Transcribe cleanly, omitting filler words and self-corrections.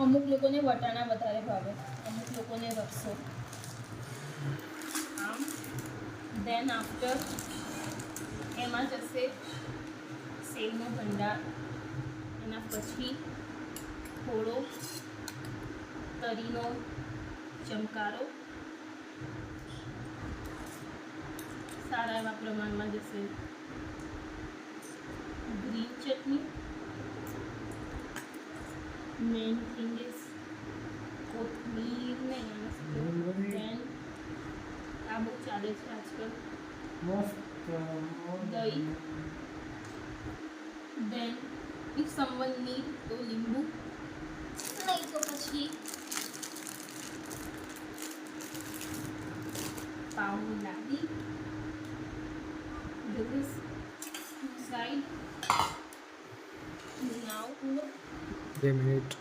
અમુક લોકોને વટાણા વધારે ભાવે, અમુક લોકોને રસો. આમ દેન આફ્ટર એમાં જશે સેવનો ભંડાર, એના પછી થોડો તરીનો ચમકારો, સારા એવા પ્રમાણમાં જશે green chutney, main thing is કોથમીર ને દેન આ બહુ ચાલે છે આજકાલ દહીં, દેન ઇફ સમવન નીડ તો લીંબુ, નહીં તો પછી પાઉની લાદી. This is inside. Now 2 minutes.